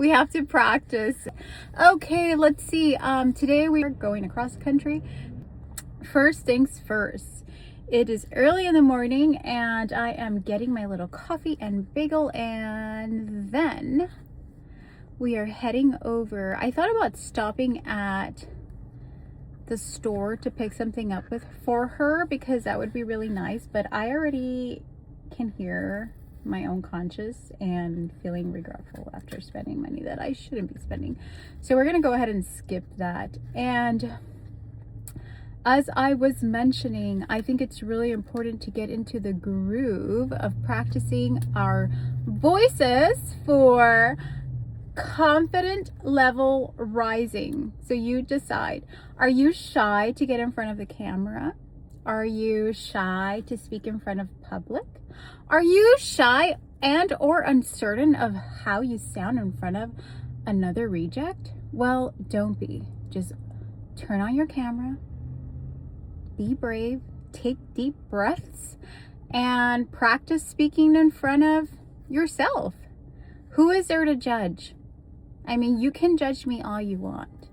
We have to practice. Okay, let's see. Today we are going across country. First things first. It is early in the morning and I am getting my little coffee and bagel, and then we are heading over. I thought about stopping at the store to pick something up for her because that would be really nice, but I already can hear my own conscience and feeling regretful after spending money that I shouldn't be spending. So we're gonna go ahead and skip that. And as I was mentioning, I think it's really important to get into the groove of practicing our voices for confident level rising. So you decide, are you shy to get in front of the camera? Are you shy to speak in front of public? Are you shy and or uncertain of how you sound in front of another reject? Well, don't be. Just turn on your camera, be brave, take deep breaths, and practice speaking in front of yourself. Who is there to judge? I mean, you can judge me all you want.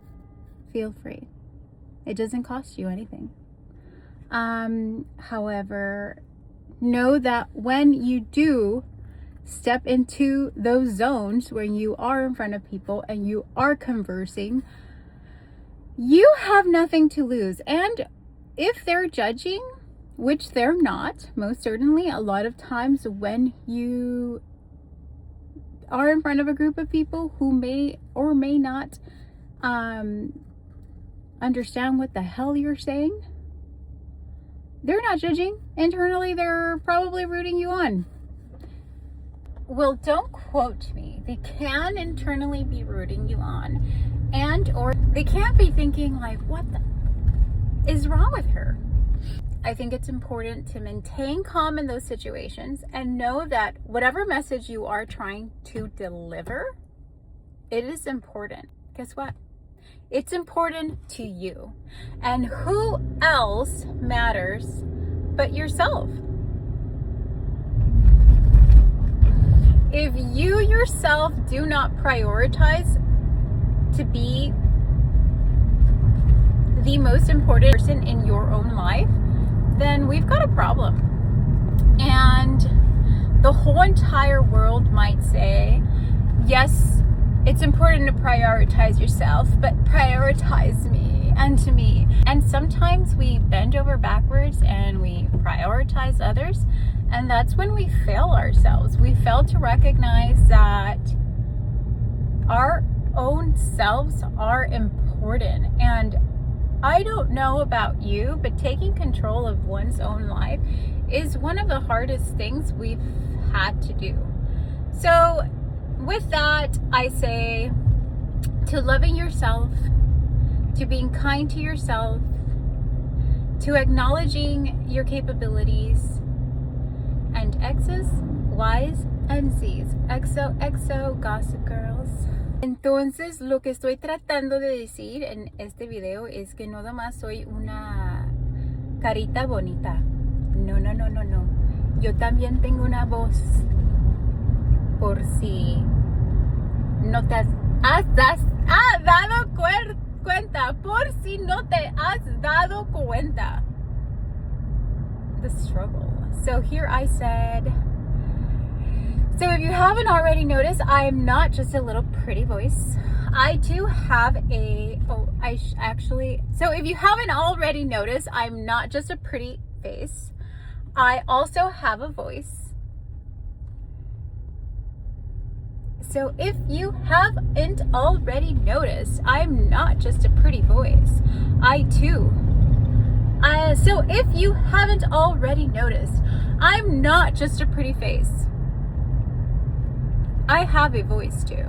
Feel free. It doesn't cost you anything. However, know that when you do step into those zones when you are in front of people and you are conversing, you have nothing to lose. And if they're judging, which they're not, most certainly, a lot of times when you are in front of a group of people who may or may not understand what the hell you're saying, they're not judging. Internally, they're probably rooting you on. Well, don't quote me. They can internally be rooting you on, and or they can't be thinking like, what the is wrong with her? I think it's important to maintain calm in those situations and know that whatever message you are trying to deliver, it is important. Guess what? It's important to you. And who else matters but yourself? If you yourself do not prioritize to be the most important person in your own life, then we've got a problem. And the whole entire world might say, yes, it's important to prioritize yourself, but prioritize me and to me. And sometimes we bend over backwards and we prioritize others, and that's when we fail ourselves. We fail to recognize that our own selves are important. And I don't know about you, but taking control of one's own life is one of the hardest things we've had to do. So with that, I say to loving yourself, to being kind to yourself, to acknowledging your capabilities, and X's, Y's, and Z's. XOXO, Gossip Girls. Entonces, lo que estoy tratando de decir en este video es que no nomás soy una carita bonita. No, no, no, no, no. Yo también tengo una voz. Por si no te has dado cuenta. Por si no te has dado cuenta. The struggle. So here I said... So if you haven't already noticed, I'm not just a little pretty voice. I do have so if you haven't already noticed, I'm not just a pretty face. I also have a voice. So if you haven't already noticed, I'm not just a pretty voice. I too. So if you haven't already noticed, I'm not just a pretty face. I have a voice too.